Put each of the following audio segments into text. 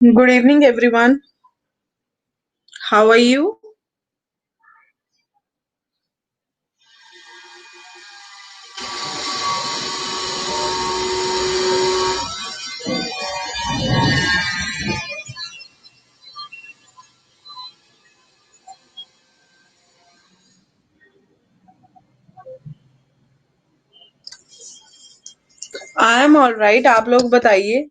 Good evening, everyone. How are you? I am all right. आप लोग बताइए.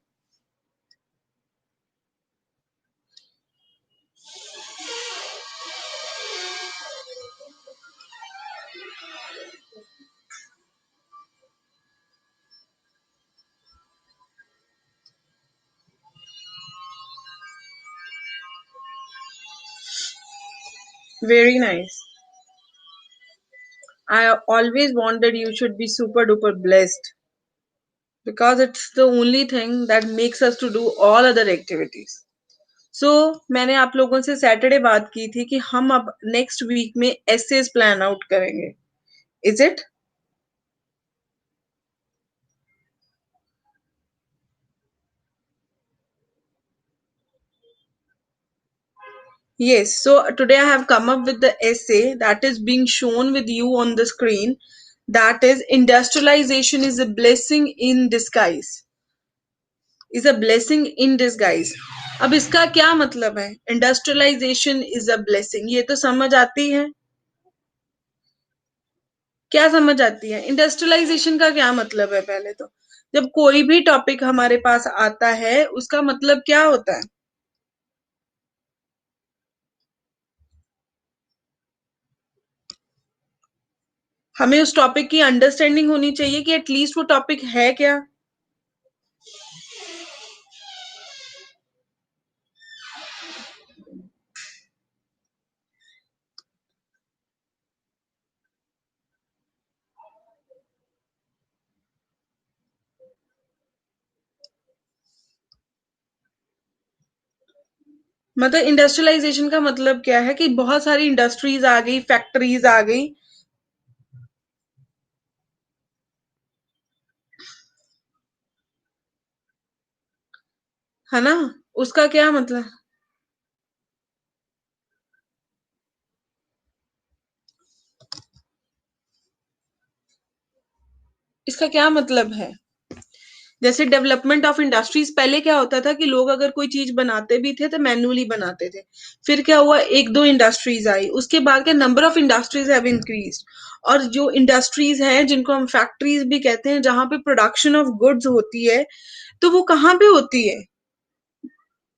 Very nice. I always wanted you should be super duper blessed because it's the only thing that makes us to do all other activities. So मैंने आप लोगों से Saturday बात की थी कि हम अब नेक्स्ट वीक में एसेस प्लान आउट करेंगे. Is it? Yes. So today I have come up with the essay that is being shown with you on the screen. That is industrialization is a blessing in disguise. Is a blessing in disguise. अब इसका क्या मतलब है? Industrialisation is a blessing, ये तो समझ आती है. क्या समझ आती है? इंडस्ट्रियलाइजेशन का क्या मतलब है? पहले तो जब कोई भी टॉपिक हमारे पास आता है उसका मतलब क्या होता है? हमें उस टॉपिक की अंडरस्टैंडिंग होनी चाहिए कि एटलीस्ट वो टॉपिक है क्या. मतलब इंडस्ट्रियलाइजेशन का मतलब क्या है कि बहुत सारी इंडस्ट्रीज आ गई, फैक्ट्रीज आ गई, है ना. उसका क्या मतलब? इसका क्या मतलब है? जैसे डेवलपमेंट ऑफ इंडस्ट्रीज, पहले क्या होता था कि लोग अगर कोई चीज बनाते भी थे तो मैन्युअली बनाते थे. फिर क्या हुआ, एक दो इंडस्ट्रीज आई, उसके बाद के number of industries have increased. और जो इंडस्ट्रीज हैं जिनको हम फैक्ट्रीज भी कहते हैं, जहां पे प्रोडक्शन ऑफ गुड्स होती है, तो वो कहाँ पे होती है?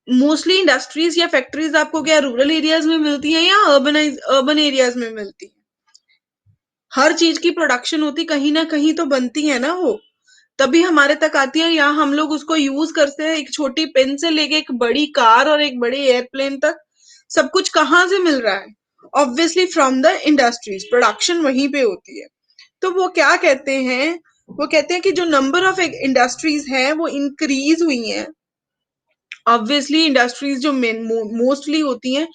मोस्टली इंडस्ट्रीज या फैक्ट्रीज आपको क्या रूरल एरियाज में मिलती है या अर्बन एरियाज में मिलती है? हर चीज की प्रोडक्शन होती कहीं ना कहीं तो बनती है ना वो, तभी हमारे तक आती है. यहाँ हम लोग उसको यूज करते हैं, एक छोटी पेन से लेके एक बड़ी कार और एक बड़ी एयरप्लेन तक सब कुछ कहाँ से मिल रहा है? Obviously from the industries, production वहीं पे होती है. तो वो क्या कहते हैं? वो कहते हैं कि जो नंबर ऑफ इंडस्ट्रीज हैं वो इंक्रीज हुई हैं. ऑब्वियसली इंडस्ट्रीज जो मोस्टली होती हैं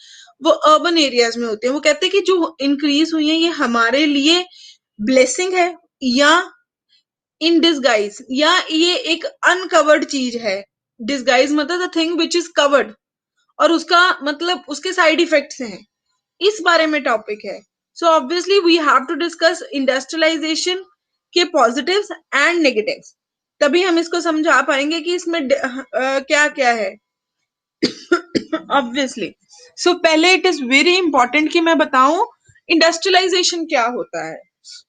वो अर्बन एरियाज में होती हैं. वो कहते हैं कि जो इंक्रीज हुई है ये हमारे लिए ब्लेसिंग है या इन डिसगाइज, या ये एक अनकवर्ड चीज है. डिसगाइज मतलब the thing which is covered, और उसका मतलब उसके साइड इफेक्ट्स हैं. इस बारे में टॉपिक है. So obviously we have to discuss industrialisation के पॉजिटिव्स एंड नेगेटिव्स, तभी हम इसको समझा पाएंगे कि इसमें क्या क्या है. ऑब्वियसली. सो पहले इट इज वेरी इंपॉर्टेंट कि मैं बताऊं इंडस्ट्रियलाइजेशन क्या होता है.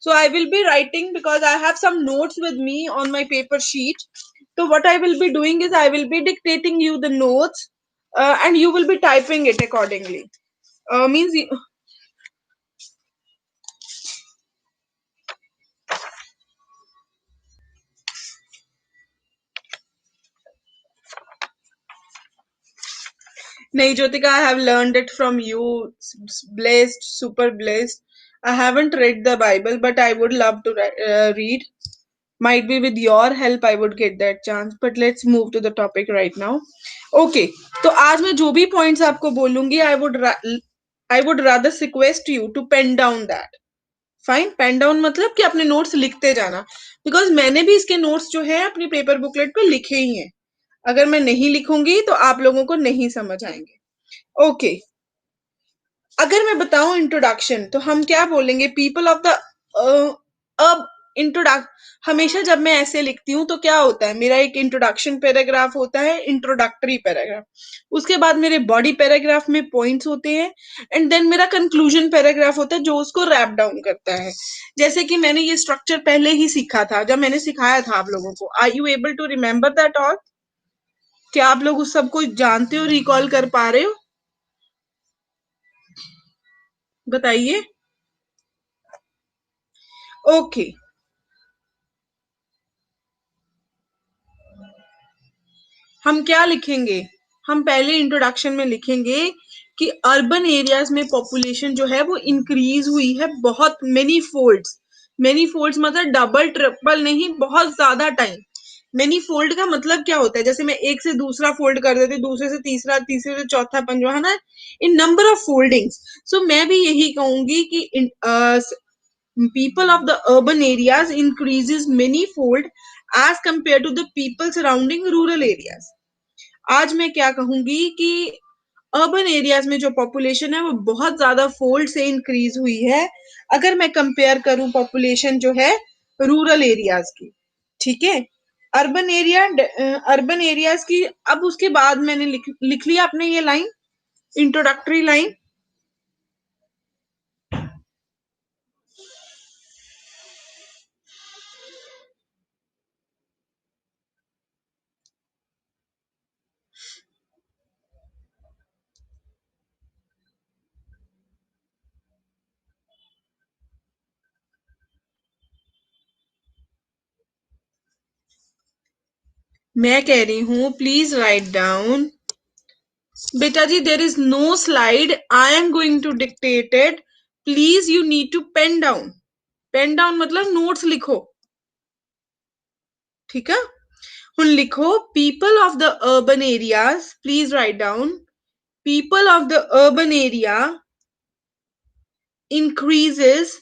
So I will be writing because I have some notes with me on my paper sheet. So what I will be doing is I will be dictating you the notes, and you will be typing it accordingly. Means nahi Jyotika, I have learned it from you. Blessed, super blessed. I haven't read the Bible, but I would love to read. Might be with your help I would get that chance, but let's move to the topic right now. Okay, तो आज मैं जो भी points आपको बोलूंगी, I would rather request you to pen down that. Fine, pen down मतलब कि अपने नोट्स लिखते जाना, बिकॉज मैंने भी इसके नोट्स जो है अपनी पेपर बुकलेट पे लिखे ही हैं. अगर मैं नहीं लिखूंगी तो आप लोगों को नहीं समझ आएंगे। ओके, अगर मैं बताऊं इंट्रोडक्शन, तो हम क्या बोलेंगे? पीपल ऑफ द अब इंट्रोडक्ट, हमेशा जब मैं ऐसे लिखती हूँ तो क्या होता है, मेरा एक इंट्रोडक्शन पैराग्राफ होता है, इंट्रोडक्टरी पैराग्राफ, उसके बाद मेरे बॉडी पैराग्राफ में पॉइंट्स होते हैं, एंड देन मेरा कंक्लूजन पैराग्राफ होता है जो उसको रैप डाउन करता है। जैसे कि मैंने ये स्ट्रक्चर पहले ही सीखा था जब मैंने सिखाया था आप लोगों को। Are you able to remember that all? क्या आप लोग उस सबको जानते हो, रिकॉल कर पा रहे हो? बताइए। ओके, हम क्या लिखेंगे? हम पहले इंट्रोडक्शन में लिखेंगे कि अर्बन एरियाज में पॉपुलेशन जो है वो इंक्रीज हुई है बहुत, मेनी फोल्ड्स। मेनी फोल्ड्स मतलब डबल ट्रिपल नहीं, बहुत ज्यादा टाइम। मेनी फोल्ड का मतलब क्या होता है? जैसे मैं एक से दूसरा फोल्ड कर देती, दूसरे से तीसरा, तीसरे से चौथा, पंजवा, है ना, इन नंबर ऑफ फोल्डिंग्स। सो मैं भी यही कहूंगी कि people of the urban areas increases many-fold as compared to the people surrounding rural areas. आज मैं क्या कहूंगी कि अर्बन एरियाज में जो पॉपुलेशन है वो बहुत ज्यादा फोल्ड से इंक्रीज हुई है अगर मैं कंपेयर करूं पॉपुलेशन जो है रूरल एरियाज की। ठीक है, अर्बन एरिया, अर्बन एरियाज की। अब उसके बाद मैंने लिख लिया आपने ये लाइन, इंट्रोडक्टरी लाइन। मैं कह रही हूं प्लीज राइट डाउन। बेटा जी, there is no slide, I am going to dictate it, please you need to pen down. Pen down मतलब नोट्स लिखो, ठीक है? हुन लिखो, people of the urban areas, please write down, people of the urban area increases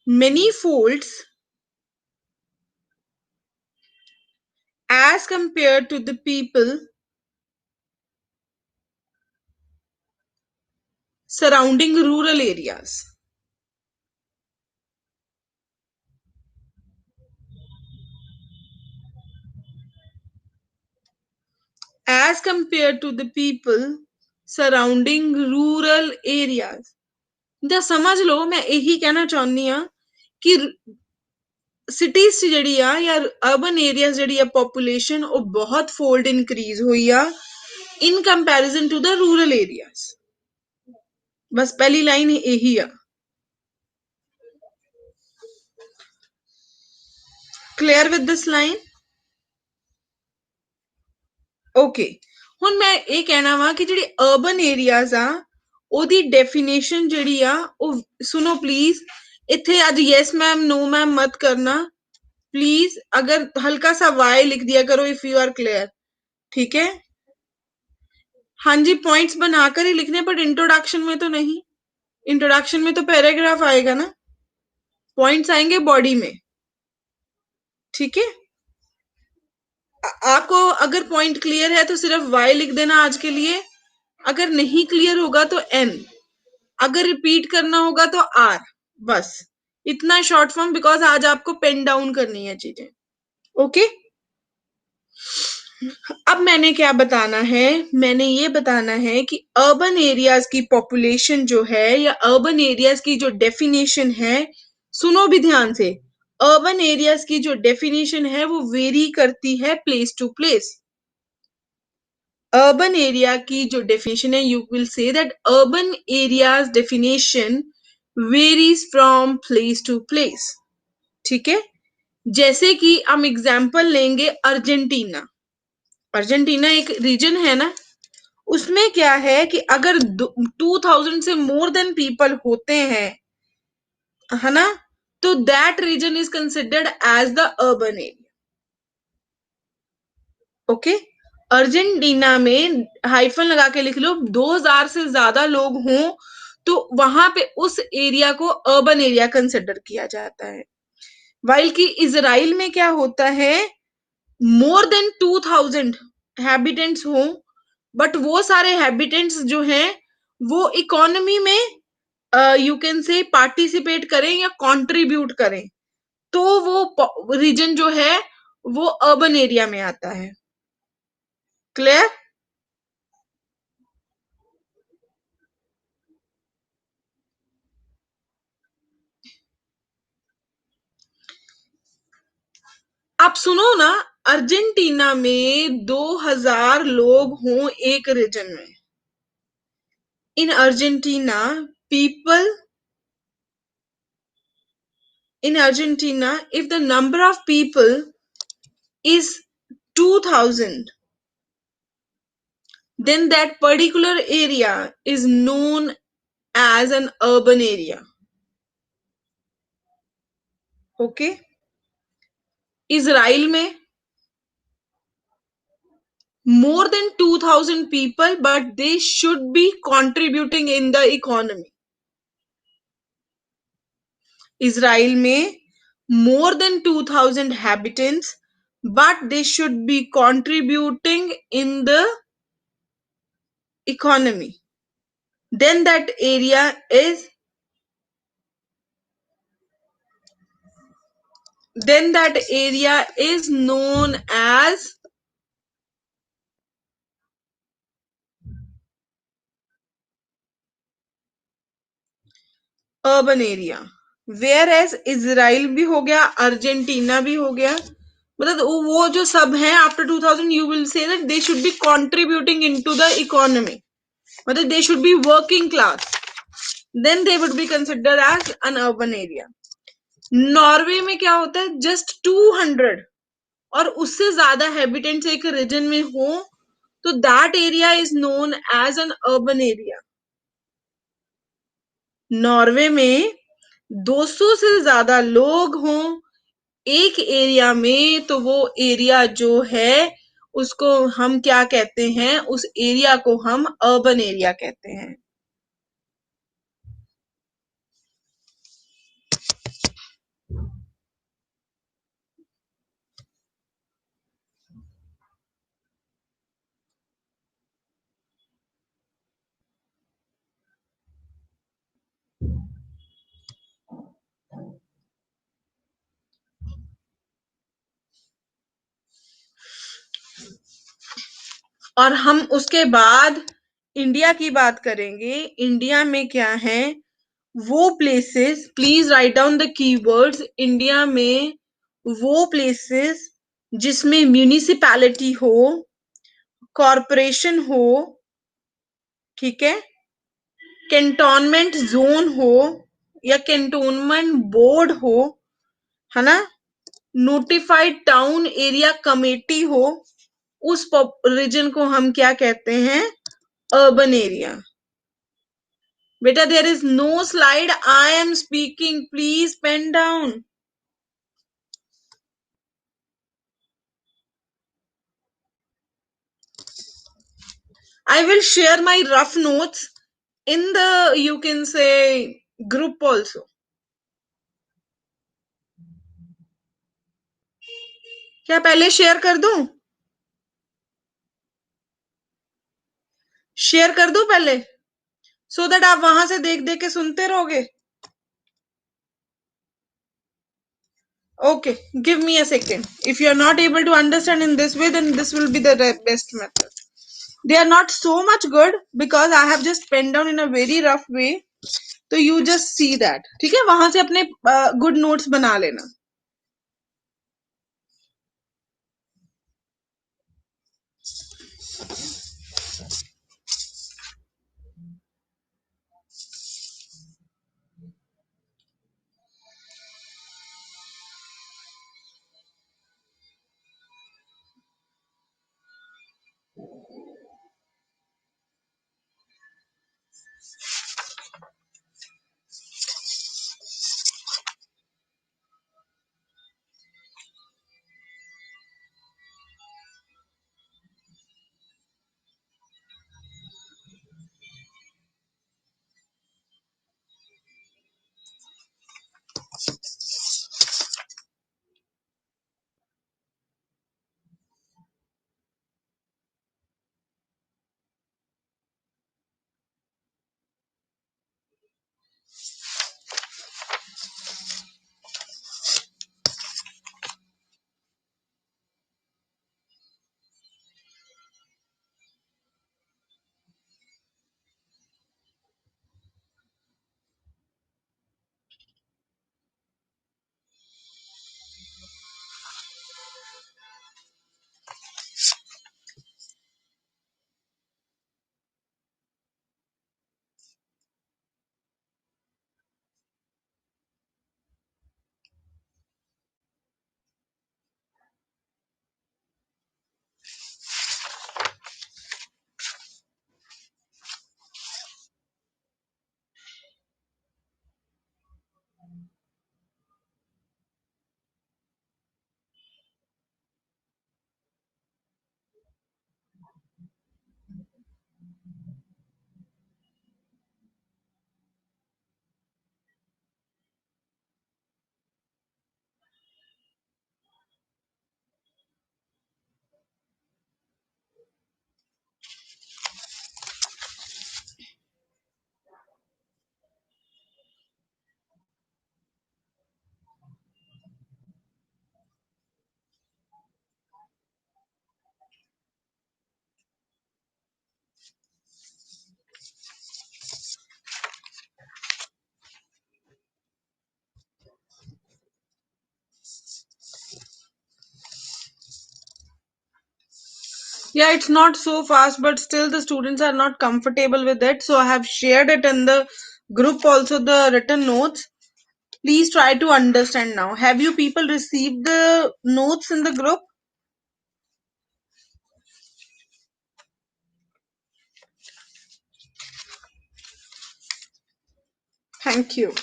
many folds as compared to the people surrounding rural areas. As compared to the people surrounding rural areas. दा समझ लो, मैं यही कहना चाहनी हाँ कि cities जी या urban areas जी population वो बहुत फोल्ड इंक्रीज हुई uh in comparison to the rural areas. बस पहली लाइन यही आ। Clear with this line? Okay, हुन मैं ये कहना वा कि जी अर्बन एरियाज आ ओदी डेफिनेशन जी आ, सुनो प्लीज। इथे अज यस मैम नो मैम मत करना प्लीज। अगर हल्का सा वाई लिख दिया करो इफ यू आर क्लियर, ठीक है? हाँ जी, पॉइंट्स बनाकर ही लिखने, बट इंट्रोडक्शन में तो नहीं। इंट्रोडक्शन में तो पैराग्राफ आएगा ना, पॉइंट्स आएंगे बॉडी में, ठीक है? आपको अगर पॉइंट क्लियर है तो सिर्फ वाई लिख देना आज के लिए, अगर नहीं क्लियर होगा तो एन, अगर रिपीट करना होगा तो आर। बस इतना शॉर्ट फॉर्म, बिकॉज आज आपको पेन डाउन करनी है चीजें। ओके, अब मैंने क्या बताना है? मैंने ये बताना है कि अर्बन एरियाज की पॉपुलेशन जो है या अर्बन एरियाज की जो डेफिनेशन है, सुनो भी ध्यान से, अर्बन एरियाज की जो डेफिनेशन है वो वेरी करती है place to place. Urban area की जो डेफिनेशन है, you will see that urban areas definition varies from place to place, ठीक है? जैसे कि हम एग्जांपल लेंगे अर्जेंटीना। अर्जेंटीना एक रीजन है ना, उसमें क्या है कि अगर 2000 से मोर देन पीपल होते हैं, है ना, तो that region is considered as the urban area. Okay, Argentina में हाइफन लगा के लिख लो, 2000 से ज्यादा लोग हों तो वहां पे उस एरिया को अर्बन एरिया कंसिडर किया जाता है। वाइल कि इजराइल में क्या होता है, मोर देन 2000 हैबिटेंट्स हो, बट वो सारे हैबिटेंट्स जो हैं वो इकोनॉमी में यू कैन से पार्टिसिपेट करें या कंट्रीब्यूट करें, तो वो रीजन जो है वो अर्बन एरिया में आता है। क्लियर? आप सुनो ना, अर्जेंटीना में 2000 लोग हों एक रीजन में। In Argentina people, in Argentina, if the number of people is 2000, then that particular area is known as an urban area. Okay? Israel में more than 2000 people, but they should be contributing in the economy. Israel में more than 2000 inhabitants, but they should be contributing in the economy. Then that area is known as urban area. Whereas Israel भी हो गया, Argentina भी हो गया, मतलब वो जो सब है after 2000 you will see that they should be contributing into the economy, मतलब they should be working class, then they would be considered as an urban area. Norway में क्या होता है, जस्ट 200 और उससे ज्यादा हैबिटेंट्स एक रीजन में हो तो that area is known as an urban area. Norway में 200 से ज्यादा लोग हों एक एरिया में तो वो एरिया जो है उसको हम क्या कहते हैं, उस एरिया को हम अर्बन एरिया कहते हैं। और हम उसके बाद इंडिया की बात करेंगे। इंडिया में क्या है, वो places, please write down the keywords. India में वो प्लेसेस जिसमें म्यूनिसिपैलिटी हो, कॉरपोरेशन हो, ठीक है, कैंटोनमेंट जोन हो या कैंटोनमेंट बोर्ड हो, है ना, नोटिफाइड टाउन एरिया कमेटी हो, उस रीजन को हम क्या कहते हैं, अर्बन एरिया। बेटा there is no slide, I am speaking, please pen down. I will share my rough notes in the, you can say, group also. क्या पहले शेयर कर दूं? शेयर कर दूं पहले, सो दैट आप वहां से देख देख के सुनते रहोगे। Okay, give me a second. If you are not able to understand in this way, then this will be the best method. They are not so much good because I have just penned down in a very rough way. तो you just see that. ठीक है, वहां से अपने good notes बना लेना। Yeah, it's not so fast, but still the students are not comfortable with it. So I have shared it in the group also, the written notes. Please try to understand now. Have you people received the notes in the group? Thank you.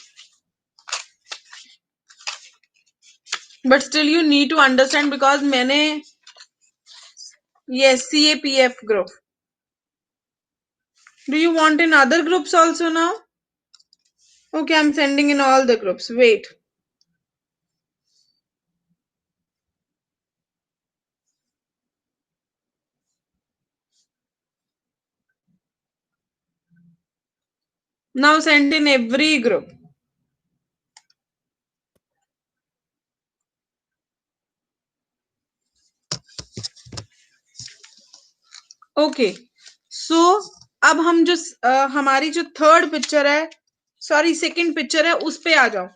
But still you need to understand because many, yes, CAPF group. Do you want in other groups also now? Okay, I'm sending in all the groups. Wait. Now send in every group. Okay so अब हम जो हमारी जो third picture है, sorry second picture है, उस पे आ जाओ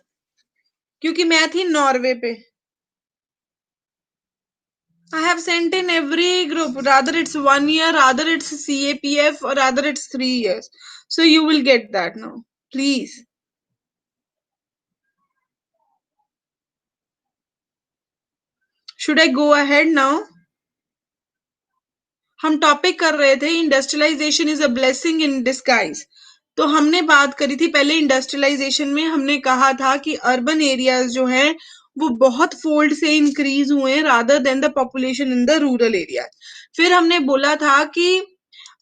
क्योंकि मैं थी नॉर्वे पे. I have sent in every group, rather it's 1 year, rather it's CAPF, or rather it's 3 years. So you will get that now. Please. Should I go ahead now? हम topic कर रहे थे industrialisation is a blessing in disguise. तो हमने बात करी थी पहले इंडस्ट्रियलाइजेशन में, हमने कहा था कि अर्बन एरियाज जो हैं वो बहुत फोल्ड से इंक्रीज हुए हैं rather than the population in the rural area. फिर हमने बोला था कि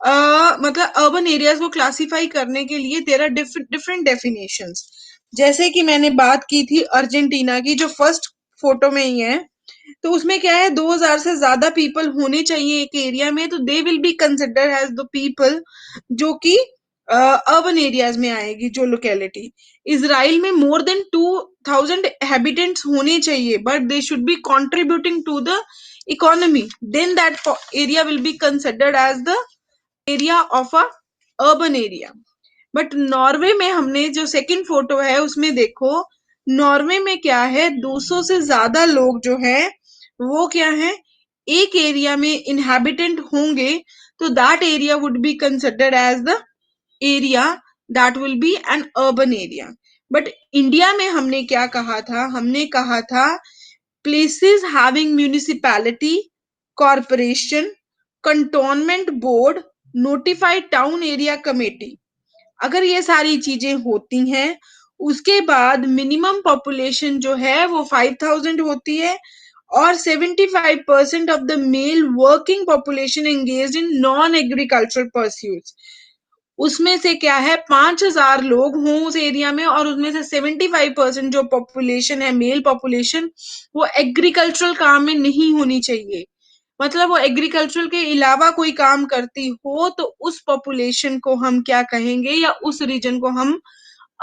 मतलब अर्बन एरियाज को क्लासिफाई करने के लिए देयर आर डिफरेंट डेफिनेशंस. जैसे कि मैंने बात की थी अर्जेंटीना की, जो फर्स्ट फोटो में ही है, तो उसमें क्या है 2000 से ज्यादा पीपल होने चाहिए एक एरिया में, तो they will be consider as the people जो कि अर्बन एरियाज में आएगी जो लोकेलिटी. इसराइल में मोर देन 2000 हैबिटेंट्स होने चाहिए but they should be contributing to the economy, then that area will be considered as the area of a urban area. But Norway में हमने जो सेकंड फोटो है उसमें देखो, नॉर्वे में क्या है 200 से ज्यादा लोग जो है वो क्या है एक एरिया में इनहेबिटेंट होंगे, तो that area would be considered as the area that will be an urban area. But India में हमने क्या कहा था, हमने कहा था places having municipality, corporation, cantonment board, notified town area committee. अगर ये सारी चीजें होती हैं उसके बाद मिनिमम पॉपुलेशन जो है वो 5000 होती है और 75% of the mail working population engaged in non agricultural pursuits. उसमें से क्या है 5000 लोग हों उस एरिया में और उसमें से 75% जो पॉपुलेशन है मेल पॉपुलेशन वो एग्रीकल्चरल काम में नहीं होनी चाहिए. मतलब वो एग्रीकल्चरल के अलावा कोई काम करती हो तो उस पॉपुलेशन को हम क्या कहेंगे या उस रीजन को हम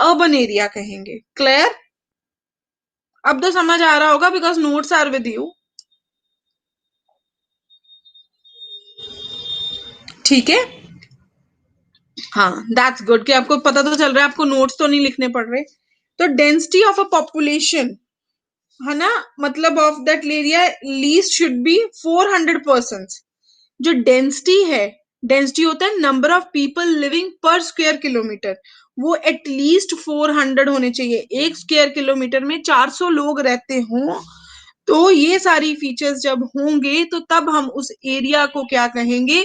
अर्बन एरिया कहेंगे. क्लियर? अब तो समझ आ रहा होगा because notes are with you. ठीक है, हाँ दैट्स गुड कि आपको पता तो चल रहा है, आपको नोट्स तो नहीं लिखने पड़ रहे. तो डेंसिटी ऑफ अ पॉपुलेशन है ना, मतलब of that area least should be 400%. जो डेंसिटी है, डेंसिटी होता है नंबर ऑफ पीपल लिविंग पर स्क्वायर किलोमीटर, वो एटलीस्ट 400 होने चाहिए. एक स्क्वायर किलोमीटर में 400 लोग रहते हों तो ये सारी फीचर्स जब होंगे तो तब हम उस एरिया को क्या कहेंगे,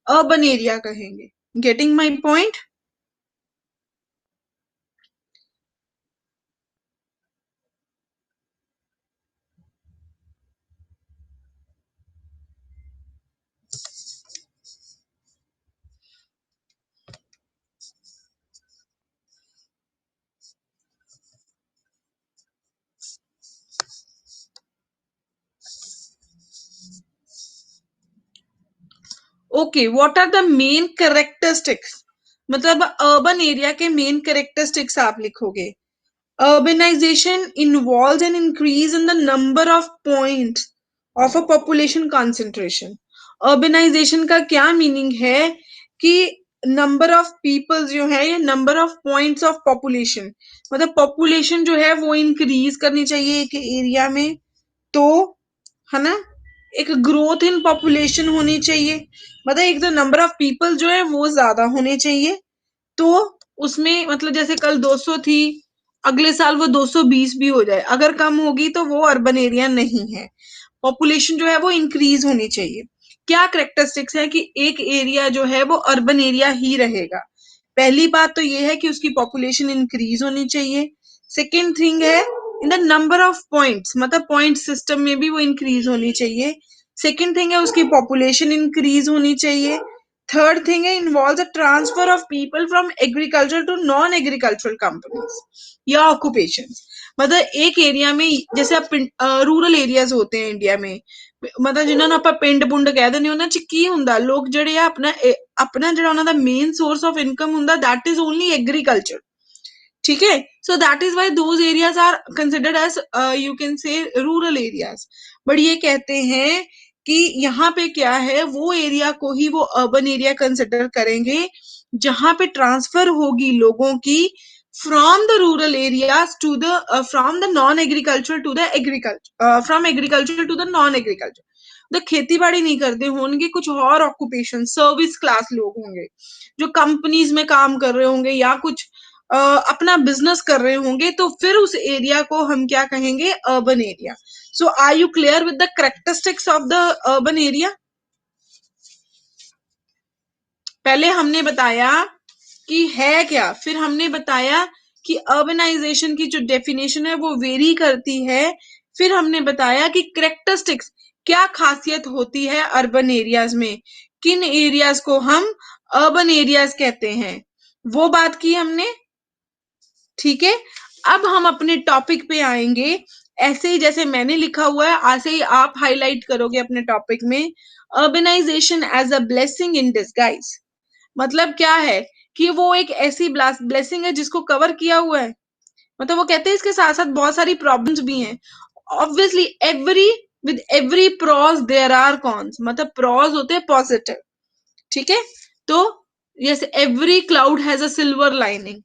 अर्बन एरिया कहेंगे. Getting my point? Okay, what are the main characteristics, मतलब अर्बन एरिया के मेन कैरेक्टरिस्टिक्स आप लिखोगे. Urbanization involves an increase in the number of points of a population concentration. Urbanization का क्या मीनिंग है कि नंबर ऑफ पीपल जो है या number of points of population, मतलब पॉपुलेशन जो है वो इंक्रीज करनी चाहिए एक एरिया में, तो है ना एक ग्रोथ इन पॉपुलेशन होनी चाहिए, मतलब एक तो नंबर ऑफ पीपल जो है वो ज्यादा होने चाहिए। तो उसमें मतलब जैसे कल 200 थी, अगले साल वो 220 भी हो जाए, अगर कम होगी तो वो अर्बन एरिया नहीं है। पॉपुलेशन जो है वो इंक्रीज होनी चाहिए। क्या करेक्टरिस्टिक्स है कि एक एरिया जो है वो अर्बन एरिया ही रहेगा। पहली बात तो ये है कि उसकी पॉपुलेशन इंक्रीज होनी चाहिए। सेकेंड थिंग है in the number of points, मतलब पॉइंट सिस्टम में भी वो इंक्रीज होनी चाहिए। सेकेंड थिंग है उसकी पॉपुलेशन इंक्रीज होनी चाहिए। थर्ड थिंग है involve the transfer of people from agriculture to non agricultural companies या ऑक्यूपेशन। मतलब एक एरिया में जैसे आप रूरल एरियाज होते हैं इंडिया में, मतलब जिन्होंने ਆਪਾਂ ਪਿੰਡ ਪੁੰਡ ਕਹਿ ਦਿੰਦੇ ਉਹਨਾਂ ਚ ਕੀ ਹੁੰਦਾ, ਲੋਕ ਜਿਹੜੇ ਆ ਆਪਣਾ ਜਿਹੜਾ ਉਹਨਾਂ ਦਾ ਮੇਨ ਸੋਰਸ ਆਫ ਇਨਕਮ ਹੁੰਦਾ that is only agriculture। ठीक है, so that is why those areas are considered as you can say rural areas. But ये कहते हैं कि यहाँ पे क्या है, वो एरिया को ही वो अर्बन एरिया कंसिडर करेंगे जहां पे ट्रांसफर होगी लोगों की from the rural areas to the from the non agriculture to the agriculture, from agriculture to the non agriculture. तो खेती बाड़ी नहीं करते होंगे, कुछ और ऑक्यूपेशन सर्विस क्लास लोग होंगे जो कंपनीज में काम कर रहे होंगे या कुछ अपना बिजनेस कर रहे होंगे, तो फिर उस एरिया को हम क्या कहेंगे, urban area. So are you clear with the characteristics of the urban area. पहले हमने बताया कि है क्या, फिर हमने बताया कि अर्बनाइजेशन की जो डेफिनेशन है वो वेरी करती है, फिर हमने बताया कि करेक्टरिस्टिक्स क्या खासियत होती है अर्बन एरियाज में, किन एरियाज को हम अर्बन एरियाज कहते हैं, वो बात की हमने। ठीक है, अब हम अपने टॉपिक पे आएंगे। ऐसे ही जैसे मैंने लिखा हुआ है ऐसे ही आप हाईलाइट करोगे अपने टॉपिक में, urbanisation as a blessing in disguise. मतलब क्या है कि वो एक ऐसी ब्लेसिंग है जिसको कवर किया हुआ है, मतलब वो कहते हैं इसके साथ साथ बहुत सारी प्रॉब्लम्स भी हैं। Obviously every with every pros there are cons, मतलब प्रॉज होते हैं पॉजिटिव। ठीक है, तो जैसे every cloud has a silver lining,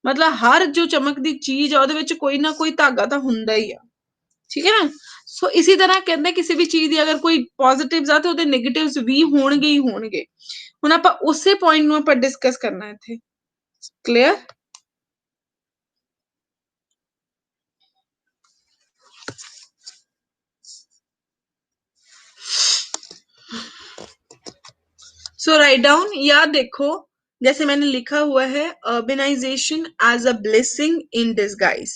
मतलब हर जो चमकदी चीज है ਉਹਦੇ ਵਿੱਚ कोई ना कोई धागा तो ਹੁੰਦਾ ही है। ठीक है ना, सो इसी तरह कहते हैं किसी भी चीज ਦੀ अगर कोई पॉजिटिव्स आ ਤੇ ਉਹਦੇ ਨੈਗੇਟਿਵਸ ਵੀ ਹੋਣਗੇ ਹੀ ਹੋਣਗੇ। ਹੁਣ ਆਪਾਂ ਉਸੇ ਪੁਆਇੰਟ ਨੂੰ ਆਪਾਂ ਡਿਸਕਸ ਕਰਨਾ ਹੈ ਇੱਥੇ। क्लियर। सो राइट डाउन, या देखो जैसे मैंने लिखा हुआ है urbanisation as a blessing in disguise.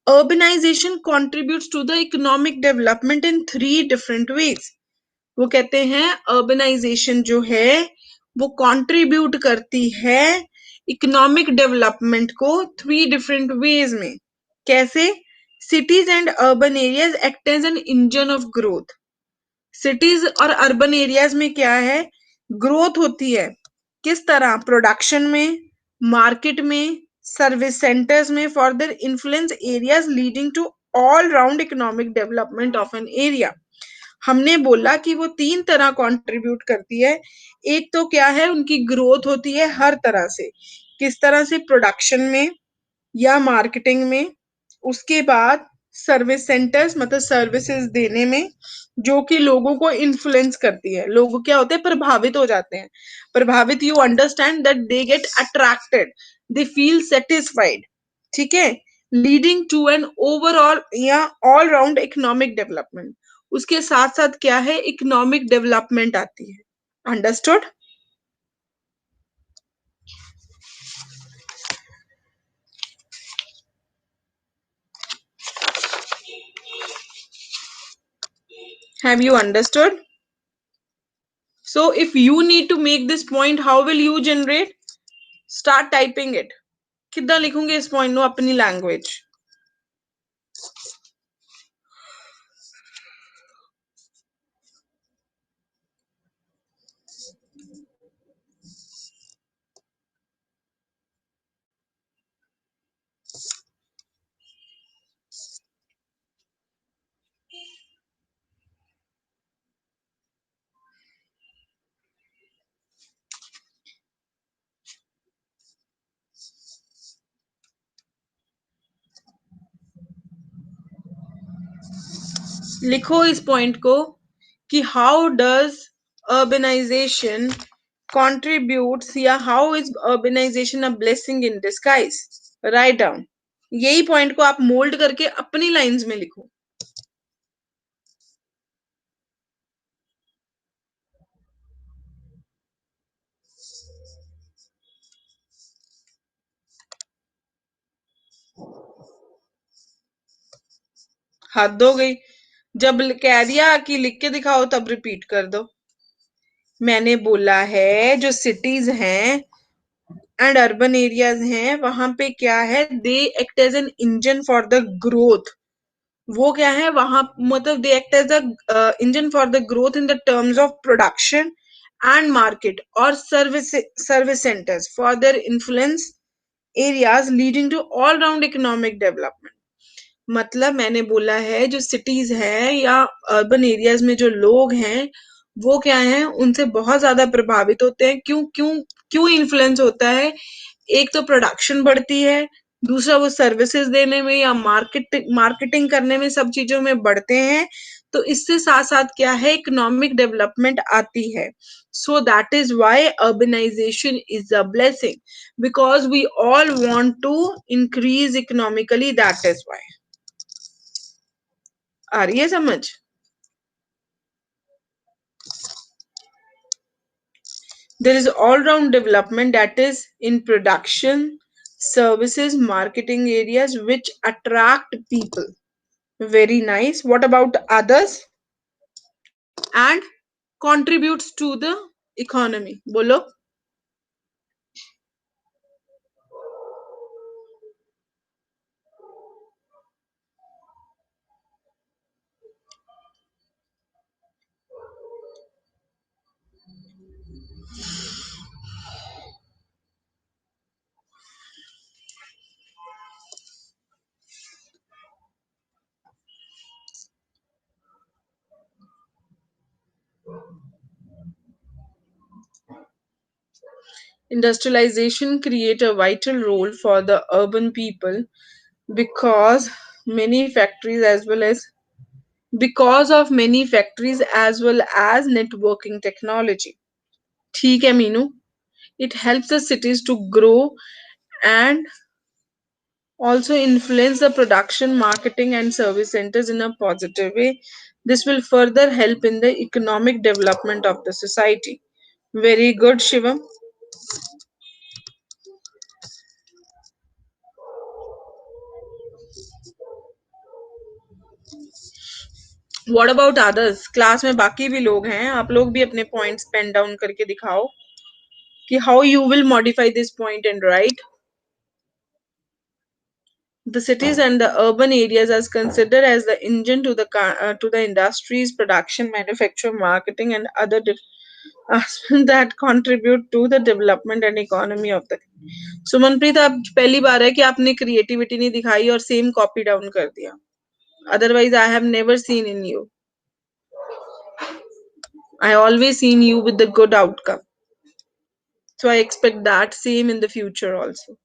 Urbanisation contributes to the economic development in 3 different ways। वो कहते हैं अर्बनाइजेशन जो है वो कंट्रीब्यूट करती है इकोनॉमिक डेवलपमेंट को 3 डिफरेंट वेज में। कैसे? Cities and urban areas act as an engine of growth. Cities और अर्बन एरियाज में क्या है, ग्रोथ होती है। किस तरह? प्रोडक्शन में, मार्केट में, सर्विस सेंटर्स में, for their influence areas leading to all round economic development of an area. हमने बोला कि वो 3 तरह कंट्रीब्यूट करती है। एक तो क्या है, उनकी ग्रोथ होती है हर तरह से। किस तरह से? प्रोडक्शन में या मार्केटिंग में। उसके बाद सर्विस सेंटर्स, मतलब सर्विसेज देने में, जो कि लोगों को इन्फ्लुएंस करती है। लोग क्या होते हैं, प्रभावित हो जाते हैं। प्रभावित, you understand that they get attracted, they feel satisfied. ठीक है, लीडिंग टू एन ओवरऑल या ऑल राउंड इकोनॉमिक डेवलपमेंट। उसके साथ साथ क्या है, इकोनॉमिक डेवलपमेंट आती है। Understood. Have you understood? So if you need to make this point, how will you generate? Start typing it। कितना लिखूंगे इस पॉइंट नो अपनी लैंग्वेज। लिखो इस पॉइंट को कि हाउ डज अर्बनाइजेशन contributes या how is urbanization a blessing in disguise. Write down, यही point को आप मोल्ड करके अपनी लाइंस में लिखो. हद हो गई, जब कह दिया कि लिख के दिखाओ तब रिपीट कर दो. मैंने बोला है जो सिटीज हैं एंड अर्बन एरियाज हैं वहां पे क्या है, they act as an engine for the growth. वो क्या है वहां, मतलब they act as the engine for the growth in the terms of production and market और service centres for their influence areas leading to all round economic development. मतलब मैंने बोला है जो सिटीज है या अर्बन एरियाज में जो लोग हैं वो क्या है, उनसे बहुत ज्यादा प्रभावित होते हैं. क्यों क्यों क्यों इन्फ्लुएंस होता है? एक तो प्रोडक्शन बढ़ती है, दूसरा वो सर्विसेज देने में या मार्केटिंग करने में, सब चीजों में बढ़ते हैं. तो इससे साथ साथ क्या है, इकोनॉमिक डेवलपमेंट आती है. So that is why urbanization is a blessing, because we all want to increase economically. That is why. आ रही है समझ? There is all round development that is in production, services, marketing areas which attract people. Very nice. What about others? And contributes to the economy. Bolo. Industrialization create a vital role for the urban people because many factories as well as because of many factories as well as networking technology. ठीक है Meenu. It helps the cities to grow and also influence the production, marketing, and service centers in a positive way. This will further help in the economic development of the society. Very good, Shivam. What about others? Class में बाकी भी लोग हैं, आप लोग भी अपने points pen down करके दिखाओ कि how you will modify this point and write. The cities and the urban areas as considered as the engine to the industries, production, manufacture, marketing, and other aspects that contribute to the development and economy of the. Sumanpreet, अब पहली बार है कि आपने creativity नहीं दिखाई और same copy down कर दिया. Otherwise, I have never seen in you. I always seen you with the good outcome. So I expect that same in the future also.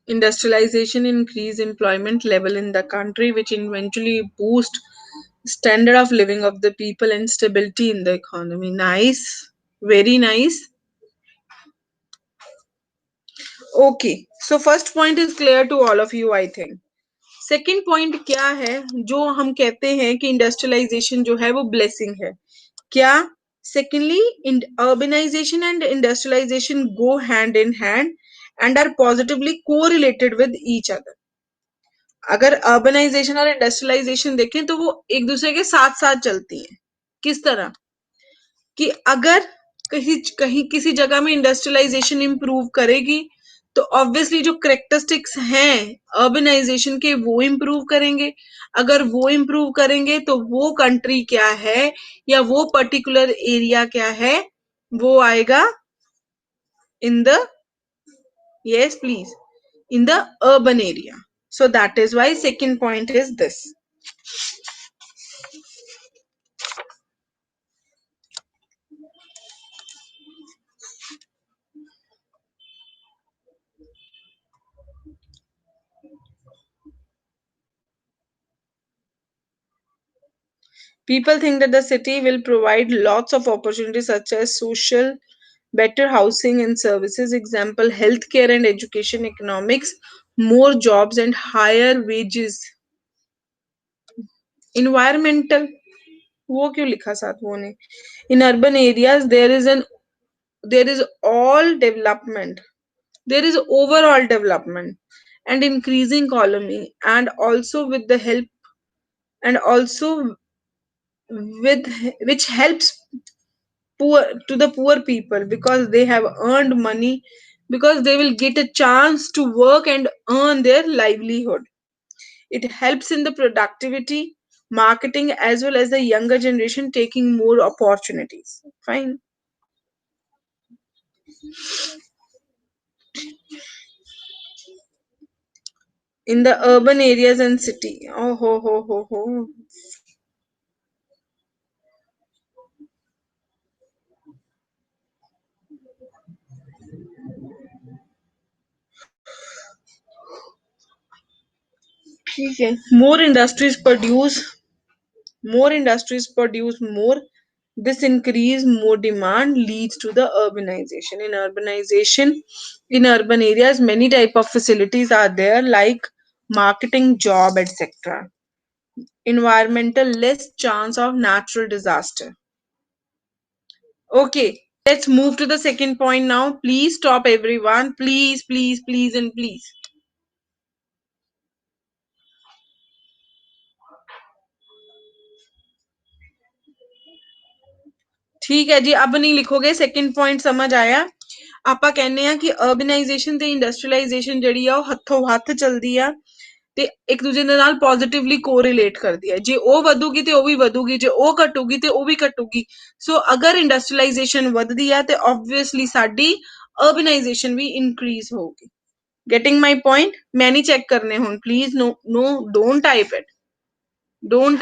Industrialization increase employment level in the country, which eventually boost standard of living of the people and stability in the economy. Nice, very nice. Okay, so first point is clear to all of you, I think. Second point क्या है, जो हम कहते हैं कि industrialisation जो है वो ब्लेसिंग है. क्या? Secondly, urbanization and industrialization go hand in hand and are positively correlated with each other. अगर अर्बनाइजेशन और इंडस्ट्रियलाइजेशन देखें तो वो एक दूसरे के साथ साथ चलती हैं. किस तरह? कि अगर कहीं कहीं किसी जगह में इंडस्ट्रियलाइजेशन इंप्रूव करेगी तो ऑब्वियसली जो करेक्टरिस्टिक्स हैं अर्बनाइजेशन के वो इंप्रूव करेंगे. अगर वो इंप्रूव करेंगे तो वो कंट्री क्या है या वो पर्टिकुलर एरिया क्या है, वो आएगा in the. Yes please. in the urban area. So that is why second point is this. People think that the city will provide lots of opportunities such as social, better housing and services, example, healthcare and education, economics, more jobs and higher wages. Environmental, वो क्यों लिखा साथ वो ने? In urban areas, there is all development. There is overall development and increasing economy, and also with the help and also with which helps poor to the poor people because they have earned money, because they will get a chance to work and earn their livelihood. It helps in the productivity, marketing, as well as the younger generation taking more opportunities. Fine. In the urban areas and city. Oh ho ho ho ho. ठीक है. More industries produce more. This increase more demand leads to the urbanization. In urban areas, many type of facilities are there like marketing, job, etc. Environmental, less chance of natural disaster. Okay, let's move to the second point now. Please stop everyone. Please, please, please, and please. ठीक है जी, अब नहीं लिखोगे, second point समझ आया? ਆਪਾਂ ਕਹਿੰਦੇ ਆ ਕਿ ਅਰਬਨਾਈਜੇਸ਼ਨ ਤੇ ਇੰਡਸਟਰੀਅਲਾਈਜੇਸ਼ਨ ਜਿਹੜੀ ਆ ਉਹ ਹੱਥੋਂ ਹੱਥ ਚੱਲਦੀ ਆ ਤੇ ਇੱਕ ਦੂਜੇ ਦੇ ਨਾਲ ਪੋਜ਼ਿਟਿਵਲੀ ਕੋਰਿਲੇਟ ਕਰਦੀ ਹੈ। ਜੇ ਉਹ ਵਧੂਗੀ ਤੇ ਉਹ ਵੀ ਵਧੂਗੀ, ਜੇ ਉਹ ਘਟੂਗੀ ਤੇ ਉਹ ਵੀ ਘਟੂਗੀ। ਸੋ ਅਗਰ ਇੰਡਸਟਰੀਅਲਾਈਜੇਸ਼ਨ ਵਧਦੀ ਆ ਤੇ ਆਬਵੀਅਸਲੀ ਸਾਡੀ ਅਰਬਨਾਈਜੇਸ਼ਨ ਵੀ ਇਨਕਰੀਜ਼ ਹੋਊਗੀ। Getting my point? ਮੈਂ ਨਹੀਂ ਚੈੱਕ ਕਰਨੇ ਹੁਣ, please no no, don't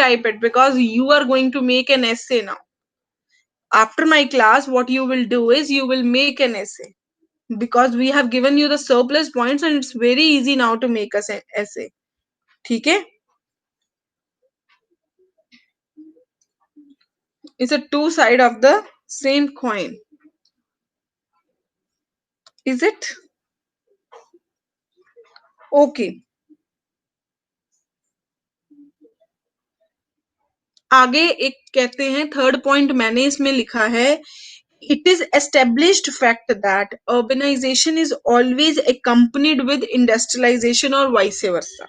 type it because you are going to make an essay now. After my class what you will do is you will make an essay because we have given you the surplus points and it's very easy now to make an essay. ठीक है? It's a two side of the same coin. Is it? Okay. आगे एक कहते हैं, third point मैंने इसमें लिखा है, it is established fact that urbanization is always accompanied with industrialization or vice versa.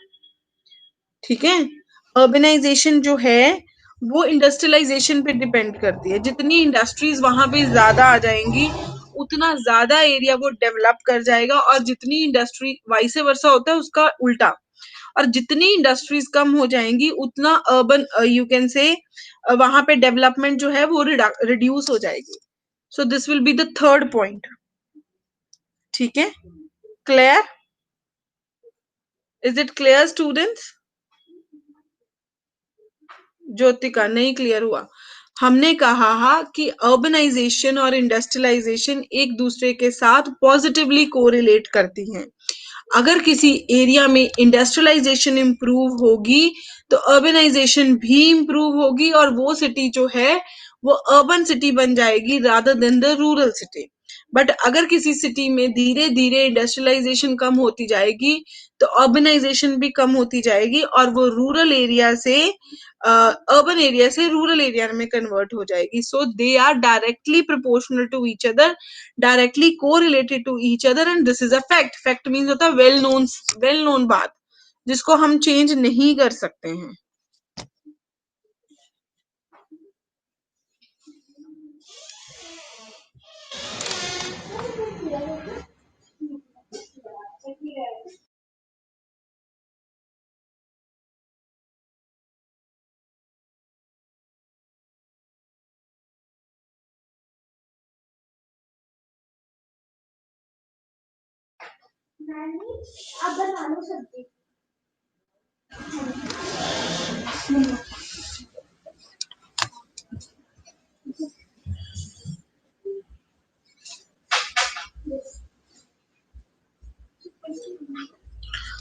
ठीक है? अर्बनाइजेशन जो है वो इंडस्ट्रियलाइजेशन पे डिपेंड करती है। जितनी इंडस्ट्रीज वहां पे ज्यादा आ जाएंगी उतना ज्यादा एरिया वो डेवलप कर जाएगा, और जितनी इंडस्ट्री वाइस वर्सा होता है उसका उल्टा, और जितनी इंडस्ट्रीज कम हो जाएंगी उतना अर्बन यू कैन से वहां पे डेवलपमेंट जो है वो रिड्यूस हो जाएगी। So this will be the third point. ठीक है? Clear? Is it clear students? Jyotika नहीं क्लियर हुआ? हमने कहा कि अर्बनाइजेशन और इंडस्ट्रियलाइजेशन एक दूसरे के साथ पॉजिटिवली कोरिलेट करती हैं। अगर किसी एरिया में इंडस्ट्रियलाइजेशन इंप्रूव होगी तो अर्बनाइजेशन भी इंप्रूव होगी और वो सिटी जो है वो अर्बन सिटी बन जाएगी rather than the rural city. But अगर किसी सिटी में धीरे धीरे इंडस्ट्रियलाइजेशन कम होती जाएगी तो अर्बनाइजेशन भी कम होती जाएगी और वो रूरल एरिया से अर्बन एरिया से रूरल एरिया में कन्वर्ट हो जाएगी। So they are directly proportional to each other, directly correlated to each other, and this is a fact. Fact means होता है वेल नोन बात जिसको हम चेंज नहीं कर सकते हैं। आप बना लो सब्जी।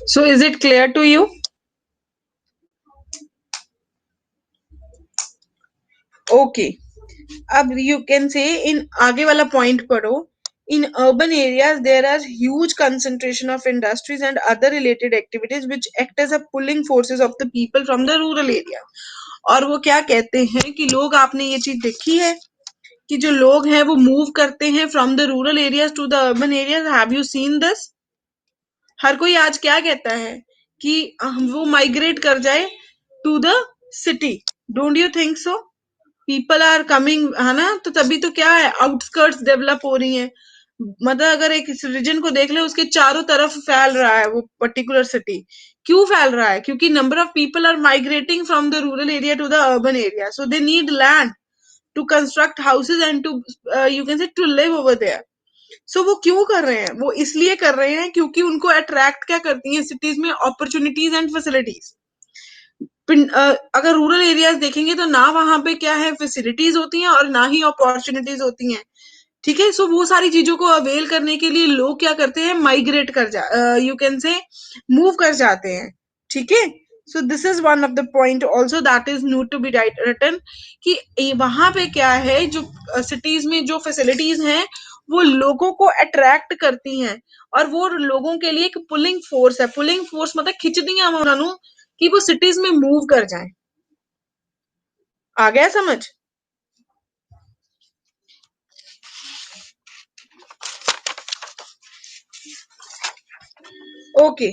So is it clear to you? Okay. अब you can say in आगे वाला point पढ़ो. In urban areas, there are huge concentration of industries and other related activities which act as a pulling forces of the people from the rural area. और वो क्या कहते हैं कि लोग, आपने ये चीज देखी है कि जो लोग हैं वो मूव करते हैं from the rural areas to the urban areas. Have you seen this? हर कोई आज क्या कहता है कि वो माइग्रेट कर जाए to the city. Don't you think so? People are coming, है ना? तो तभी तो क्या है, आउटस्कर्ट्स डेवलप हो रही हैं. मतलब अगर एक रीजन को देख ले, उसके चारों तरफ फैल रहा है वो पर्टिकुलर सिटी. क्यों फैल रहा है? क्योंकि number of people are migrating from the rural area to the urban area, so they need land to construct houses and to you can say to live over there. सो वो क्यों कर रहे हैं? वो इसलिए कर रहे हैं क्योंकि उनको अट्रैक्ट क्या करती हैं सिटीज में? Opportunities and facilities. अगर रूरल एरियाज देखेंगे तो ना वहां पे क्या है, फैसिलिटीज होती हैं और ना ही अपॉर्चुनिटीज होती हैं. ठीक है. सो वो सारी चीजों को अवेल करने के लिए लोग क्या करते हैं? माइग्रेट कर जा, यू कैन से मूव कर जाते हैं. ठीक है. So this is one of the point also that is need to be written कि वहां पे क्या है, जो सिटीज में जो फैसिलिटीज हैं वो लोगों को अट्रैक्ट करती हैं और वो लोगों के लिए एक पुलिंग फोर्स है. पुलिंग फोर्स मतलब खिंचदियां उन्होंने कि वो सिटीज में मूव कर जाएं. आ गया समझ? ओके.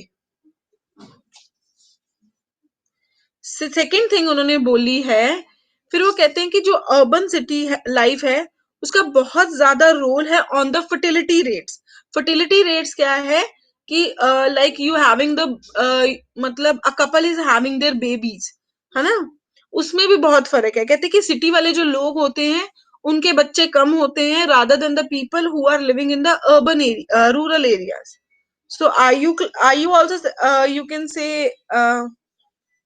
सेकेंड थिंग उन्होंने बोली है, फिर वो कहते हैं कि जो अर्बन सिटी लाइफ है उसका बहुत ज्यादा रोल है on the fertility rates. Fertility rates क्या है कि लाइक यू हैविंग द, मतलब a couple is having their babies, है ना? उसमें भी बहुत फर्क है. कहते हैं कि सिटी वाले जो लोग होते हैं उनके बच्चे कम होते हैं rather than the people who are living in the urban area, rural areas. So are you also you can say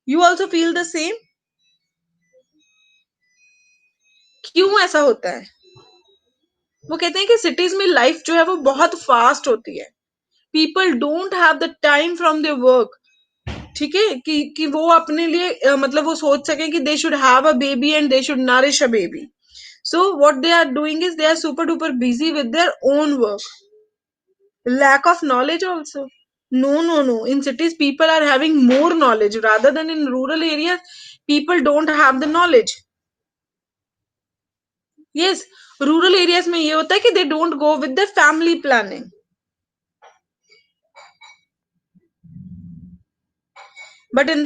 you also feel the same? क्यों ऐसा होता है? वो कहते हैं कि सिटीज में लाइफ जो है वो बहुत फास्ट होती है. People don't have the time from their work. ठीक है. कि वो अपने लिए मतलब वो सोच सके कि they should have a baby and they should nourish a baby. So what they are doing is they are super duper busy with their own work. Lack of knowledge also. No. In cities, people are having more knowledge rather than in rural areas. People don't have the knowledge. Yes, rural areas में ये होता है कि they don't go with the family planning. But in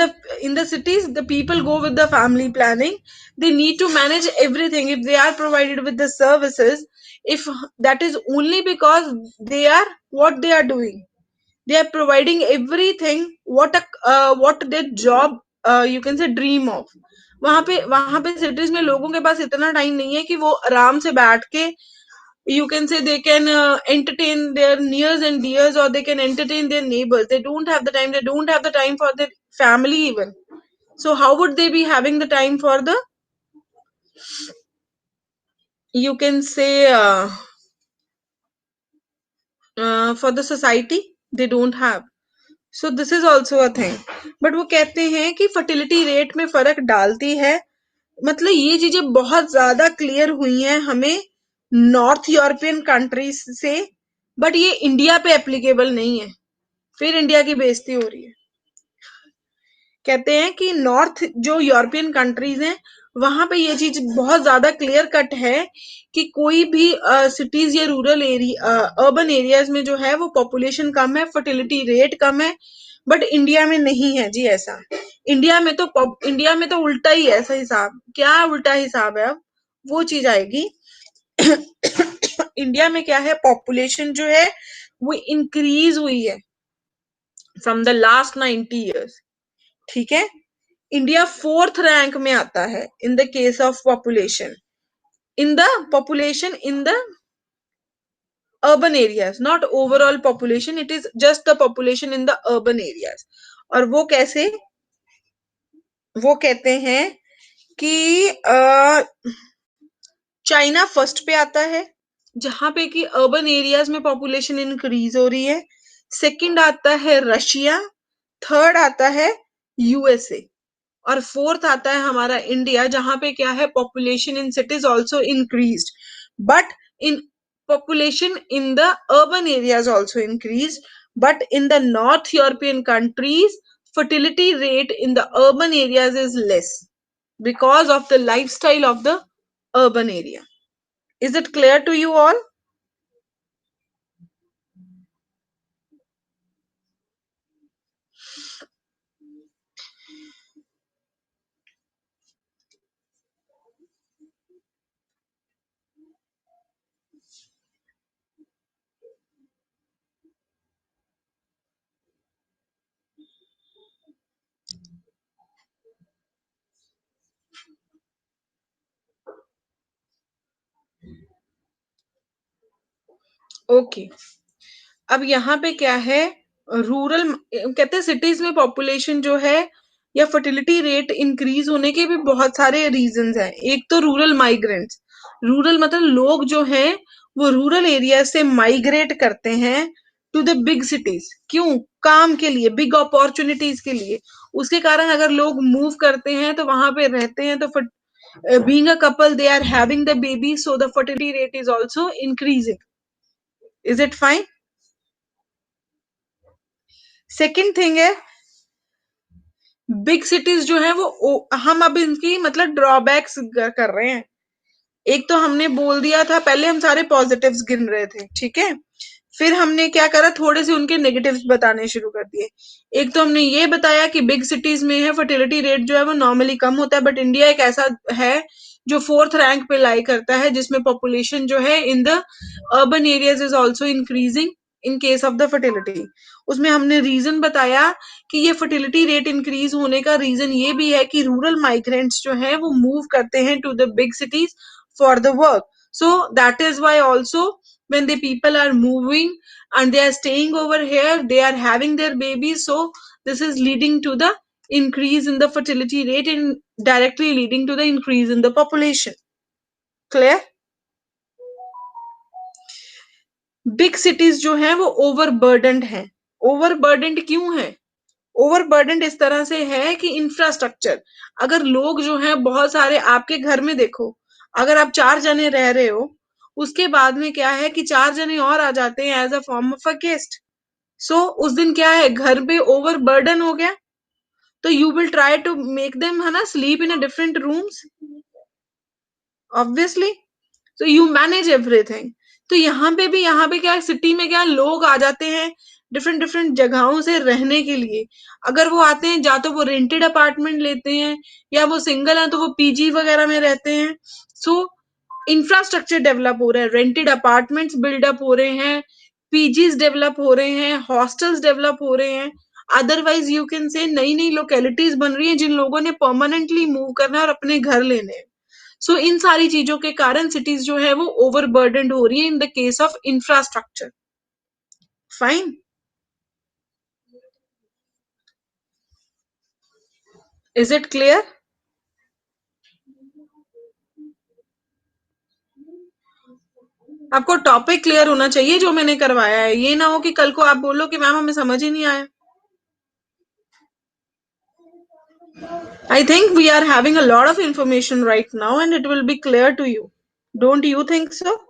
the cities, the people go with the family planning. They need to manage everything. If they are provided with the services, if that is only because they are what they are doing. They are providing everything what their job you can say dream of. वहां पे cities में लोगों के पास इतना time नहीं है कि वो आराम से बैठ के you can say they can entertain their nears and dears or they can entertain their neighbors. They don't have the time. They don't have the time for their family even. So how would they be having the time for the, you can say for the society? They don't have. So this is also a thing. But वो कहते हैं कि fertility rate में फर्क डालती है. मतलब ये चीजें बहुत ज्यादा क्लियर हुई हैं हमें नॉर्थ यूरोपियन कंट्रीज से, बट ये इंडिया पे एप्लीकेबल नहीं है. फिर इंडिया की बेइज्जती हो रही है. कहते हैं कि नॉर्थ जो यूरोपियन कंट्रीज हैं वहां पे ये चीज बहुत ज्यादा क्लियर कट है कि कोई भी सिटीज या रूरल एरिया, अर्बन एरियाज में जो है वो पॉपुलेशन कम है, फर्टिलिटी रेट कम है. बट इंडिया में नहीं है जी ऐसा. इंडिया में तो उल्टा ही है ऐसा हिसाब. क्या उल्टा हिसाब है? अब वो चीज आएगी. इंडिया में क्या है, पॉपुलेशन जो है वो इंक्रीज हुई है फ्रॉम द लास्ट 90 years. ठीक है. इंडिया 4th रैंक में आता है in the case of population, in the urban areas, not overall population, it is just the population in the urban areas. और वो कैसे, वो कहते हैं कि चाइना फर्स्ट पे आता है जहां पे कि अर्बन एरियाज में पॉपुलेशन इंक्रीज हो रही है, सेकंड आता है रशिया, थर्ड आता है यूएसए, और फोर्थ आता है हमारा इंडिया जहां पे क्या है, population in cities also increased, but in population in the urban areas also increased, but in the north European countries fertility rate in the urban areas is less because of the lifestyle of the urban area. Is it clear to you all? Okay, अब यहाँ पे क्या है, rural कहते हैं cities में population जो है या फर्टिलिटी रेट इंक्रीज होने के भी बहुत सारे रीजंस हैं। एक तो रूरल माइग्रेंट्स, रूरल मतलब लोग जो हैं वो रूरल एरिया से माइग्रेट करते हैं टू द बिग सिटीज, क्यों, काम के लिए, बिग अपॉर्चुनिटीज के लिए। उसके कारण अगर लोग मूव करते हैं तो वहां पे रहते हैं, तो being a couple they are having the baby, so the fertility rate is also increasing. Is it fine? Second thing है, बिग सिटीज जो है वो हम अब इनकी मतलब ड्रॉबैक्स कर रहे हैं। एक तो हमने बोल दिया था, पहले हम सारे पॉजिटिव्स गिन रहे थे, ठीक है, फिर हमने क्या करा, थोड़े से उनके नेगेटिव्स बताने शुरू कर दिए। एक तो हमने ये बताया कि बिग सिटीज में है फर्टिलिटी रेट जो है वो नॉर्मली कम होता है, बट इंडिया एक ऐसा है जो फोर्थ रैंक पे लाई करता है, जिसमें पॉपुलेशन जो है in the urban areas is also increasing in case of the fertility. उसमें हमने रीजन बताया कि ये फर्टिलिटी रेट इंक्रीज होने का रीजन ये भी है कि रूरल माइग्रेंट्स जो है वो मूव करते हैं to the big cities for the work, so that is why also when the people are moving and they are staying over here, they are having their babies, so this is leading to the increase in the fertility rate and directly leading to the increase in the population. Clear? Big cities जो है वो ओवरबर्डनड है। ओवरबर्डनड क्यों है? ओवरबर्डनड इस तरह से है कि इंफ्रास्ट्रक्चर, अगर लोग जो हैं बहुत सारे, आपके घर में देखो, अगर आप 4 जने रह रहे हो, उसके बाद में क्या है कि 4 जने और आ जाते हैं as a form of a guest, so उस दिन क्या है, घर पे ओवरबर्डन हो गया, तो you will try to make them, है ना, sleep in a different rooms, obviously, तो यू मैनेज एवरीथिंग। तो यहाँ पे क्या, सिटी में क्या, लोग आ जाते हैं डिफरेंट डिफरेंट जगहों से रहने के लिए। अगर वो आते हैं, या तो वो रेंटेड अपार्टमेंट लेते हैं, या वो सिंगल हैं तो वो पीजी वगैरह में रहते हैं। सो इंफ्रास्ट्रक्चर डेवलप हो रहा है, रेंटेड अपार्टमेंट्स बिल्डअप हो रहे हैं, पीजीज डेवलप हो रहे हैं, हॉस्टल्स डेवलप हो रहे हैं। अदरवाइज यू कैन से नई नई लोकेलिटीज बन रही है जिन लोगों ने परमानेंटली मूव करना है और अपने घर लेने हैं। सो इन सारी चीजों के कारण सिटीज जो है वो ओवरबर्डनड हो रही है in the case of infrastructure. Fine? Is it clear? आपको टॉपिक क्लियर होना चाहिए जो मैंने करवाया है, ये ना हो कि कल को आप बोलो कि मैम हमें समझ ही नहीं आया। I think we are having a lot of information right now and it will be clear to you, don't you think so?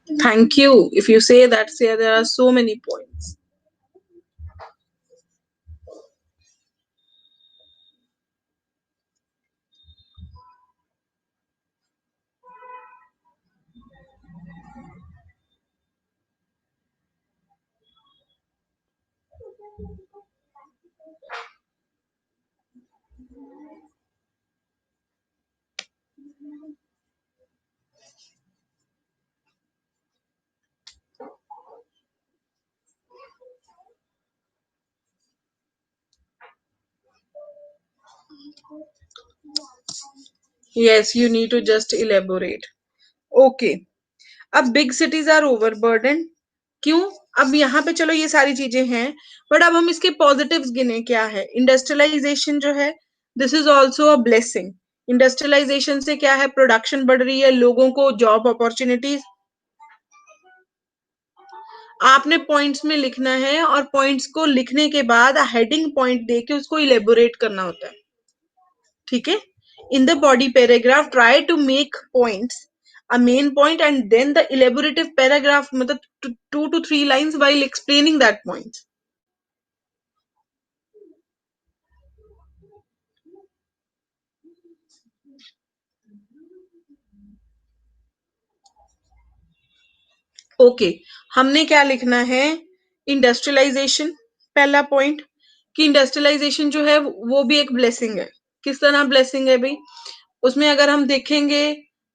Thank you. If you say that, say there are so many points. Yes, you need to just elaborate. Okay. अब big cities are overburden, क्यों? अब यहाँ पे चलो ये सारी चीजें हैं, बट अब हम इसके पॉजिटिव्स गिने। क्या है? इंडस्ट्रियलाइजेशन जो है, this is also a blessing. Industrialisation से क्या है? प्रोडक्शन बढ़ रही है, लोगों को जॉब अपॉर्चुनिटीज। आपने पॉइंट्स में लिखना है, और पॉइंट्स को लिखने के बाद हेडिंग पॉइंट दे के उसको इलेबोरेट करना होता है, ठीक है? In the body paragraph try to make points a main point and then the elaborative paragraph, मतलब 2 to 3 lines while explaining that point. Okay, हमने क्या लिखना है? इंडस्ट्रियलाइजेशन, पहला पॉइंट, कि इंडस्ट्रियलाइजेशन जो है वो भी एक ब्लेसिंग है। किस तरह ब्लेसिंग है भाई? उसमें अगर हम देखेंगे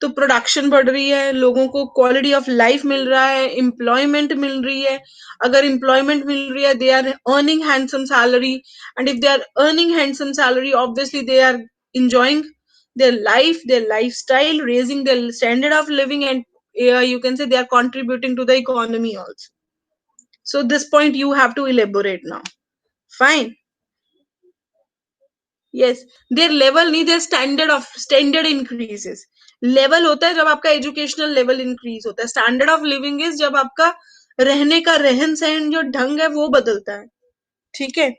तो प्रोडक्शन बढ़ रही है, लोगों को क्वालिटी ऑफ लाइफ मिल रहा है, एम्प्लॉयमेंट मिल रही है। अगर एम्प्लॉयमेंट मिल रही है, they are earning handsome salary, and if they are earning handsome salary, obviously they are enjoying their life, their lifestyle, raising their standard of living, and you can say they are contributing to the economy also. So this point you have to elaborate now. Fine. Yes, their level नहीं, their standard increases. Level होता है जब आपका educational level increase होता है, standard of living is जब आपका रहने का रहन सहन जो ढंग है वो बदलता है, ठीक है?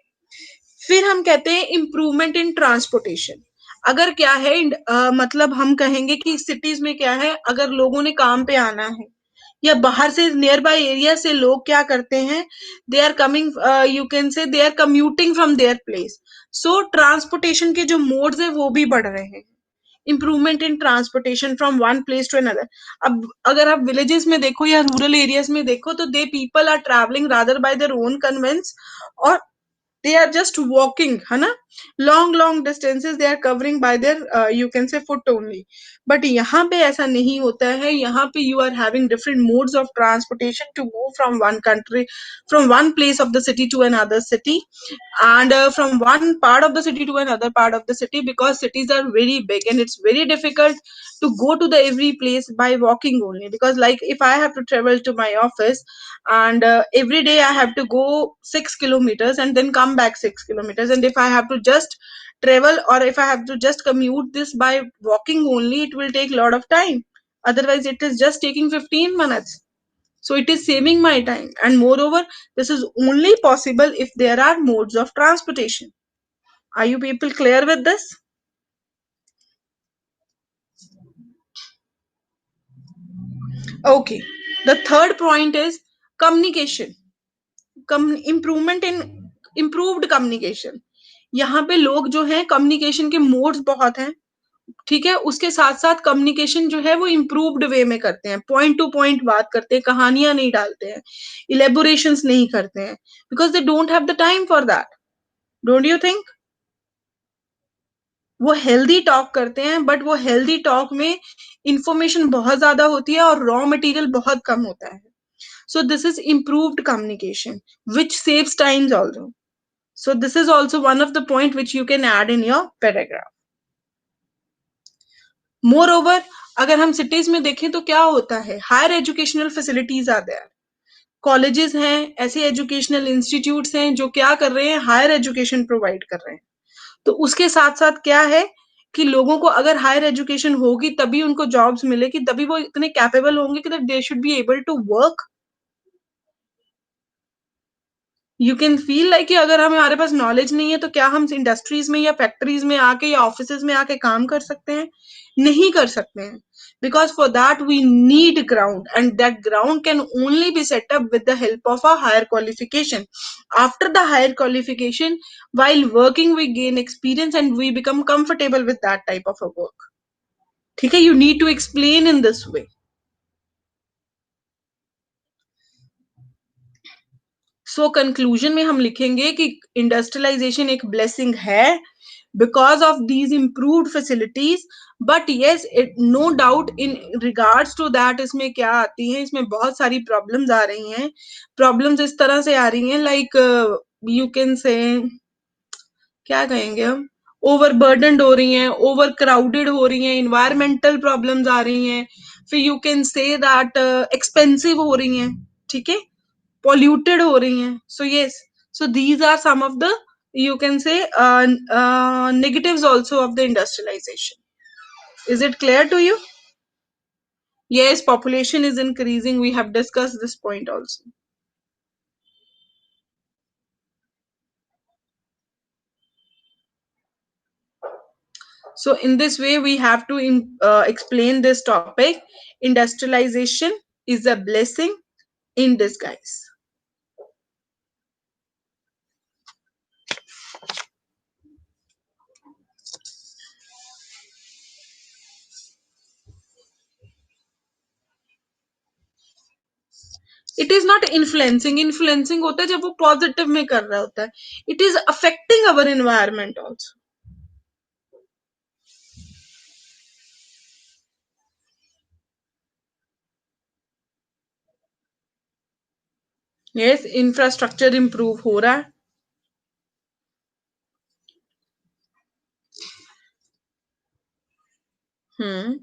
फिर हम कहते हैं इम्प्रूवमेंट इन ट्रांसपोर्टेशन। अगर क्या है, मतलब हम कहेंगे कि सिटीज में क्या है, अगर लोगों ने काम पे आना है या बाहर से नियर बाय एरिया से लोग क्या करते हैं, they are coming, you can say they are commuting from their place. So transportation के जो मोड्स है वो भी बढ़ रहे हैं। Improvement in transportation from one place to another. अब अगर आप विलेजेस में देखो या रूरल एरियाज में देखो, तो the people are travelling rather by their own conveyance, और they are just walking, है ना? long distances they are covering by their you can say foot only. But यहाँ पे ऐसा नहीं होता है, यहाँ पे you are having different modes of transportation to move from one country, from one place of the city to another city, and from one part of the city to another part of the city, because cities are very big and it's very difficult to go to the every place by walking only. Because like if I have to travel to my office, and every day I have to go 6 kilometers and then come back 6 kilometers, and if I have to just travel, or if I have to just commute this by walking only, it will take a lot of time. Otherwise it is just taking 15 minutes. So it is saving my time, and moreover this is only possible if there are modes of transportation. Are you people clear with this? Okay, the third point is communication. Improvement in improved communication. यहाँ पे लोग जो है communication के modes बहुत हैं, ठीक है? उसके साथ साथ कम्युनिकेशन जो है वो इम्प्रूव्ड वे में करते हैं, पॉइंट टू पॉइंट बात करते हैं, कहानियां नहीं डालते हैं, इलेबोरेशंस नहीं करते हैं, because they don't have the time for that. Don't you think? वो हेल्दी टॉक करते हैं, बट वो हेल्दी टॉक में इंफॉर्मेशन बहुत ज्यादा होती है और रॉ मटेरियल बहुत कम होता है। So this is improved communication, which saves times also. So this is also one of the point which you can add in your paragraph. Moreover, अगर हम cities में देखें तो क्या होता है, higher educational facilities are there. Colleges हैं, ऐसे एजुकेशनल इंस्टीट्यूट्स हैं जो क्या कर रहे हैं, हायर एजुकेशन प्रोवाइड कर रहे हैं। तो उसके साथ साथ क्या है कि लोगों को अगर हायर एजुकेशन होगी तभी उनको जॉब्स मिलेगी, तभी वो इतने कैपेबल होंगे कि they should be able to work. You can feel like कि अगर हमारे पास नॉलेज नहीं है तो क्या हम इंडस्ट्रीज में या फैक्ट्रीज में आके या ऑफिस में आके काम कर सकते हैं? नहीं कर सकते हैं, because for that we need ground, and that ground can only be set up with the help of a higher qualification. After the higher qualification, while working we gain experience and we become comfortable with that type of a work. ठीक है? You need to explain in this way. So conclusion में हम लिखेंगे कि industrialisation एक blessing है because of these improved facilities, but yes, it no doubt in regards to that इसमें क्या आती है, इसमें बहुत सारी प्रॉब्लम्स आ रही हैं। प्रॉब्लम्स इस तरह से आ रही हैं, लाइक यू कैन से क्या कहेंगे हम, ओवरबर्डनड हो रही हैं, ओवर क्राउडेड हो रही हैं, इन्वायरमेंटल प्रॉब्लम्स आ रही हैं, फिर you can say that expensive हो रही हैं, ठीक है, polluted हो रही हैं. So yes, so these are some of the, you can say, negatives also of the industrialization. Is it clear to you? Yes, population is increasing. We have discussed this point also. So in this way, we have to explain this topic. Industrialization is a blessing in disguise. It is not influencing. Influencing होता है जब वो positive में कर रहा होता है. It is affecting our environment also. Yes, infrastructure improve हो रहा है. Hmm.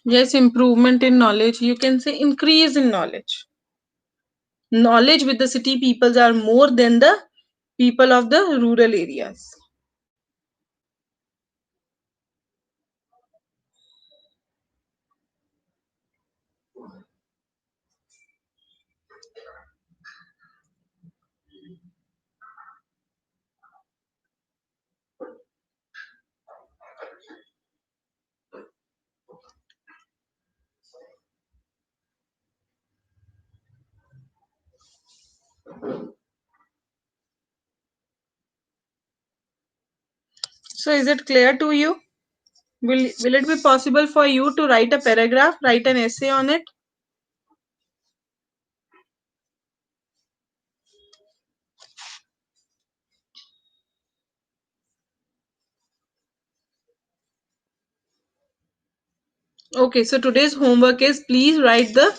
Yes, improvement in knowledge. You can say increase in knowledge. Knowledge with the city peoples are more than the people of the rural areas. So is it clear to you? Will it be possible for you to write a paragraph, write an essay on it? Okay, so today's homework is please write the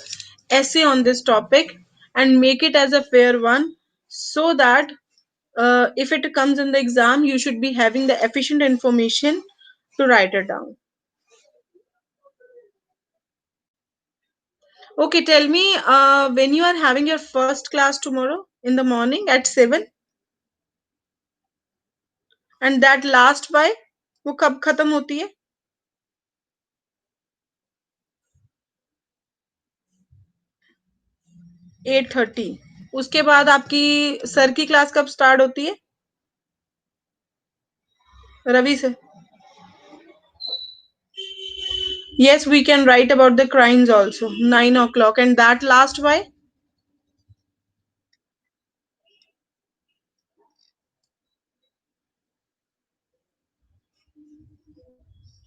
essay on this topic and make it as a fair one, so that if it comes in the exam, you should be having the efficient information to write it down. Okay, tell me when you are having your first class tomorrow in the morning at 7, and that last by, वो कब खत्म होती है? 8:30. उसके बाद आपकी sir की class कब स्टार्ट होती है? रवि से. Yes, we can write about the crimes also. 9 o'clock, and that last by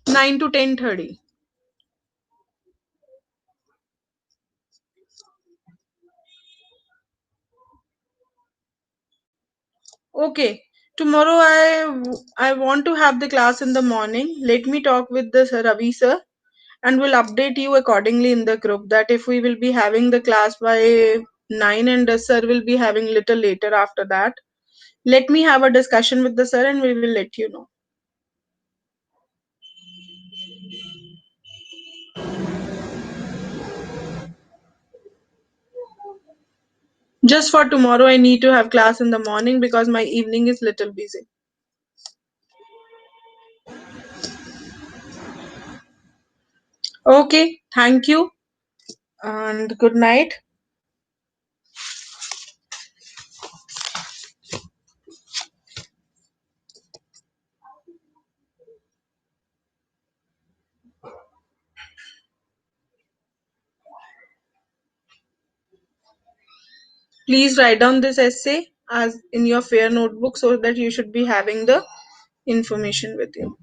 9 to 10:30. Okay. Tomorrow I want to have the class in the morning. Let me talk with the Ravi sir, and we'll update you accordingly in the group that if we will be having the class by 9 and the sir will be having little later after that. Let me have a discussion with the sir and we will let you know. Just for tomorrow, I need to have class in the morning because my evening is little busy. Okay, thank you and good night. Please write down this essay as in your fair notebook so that you should be having the information with you.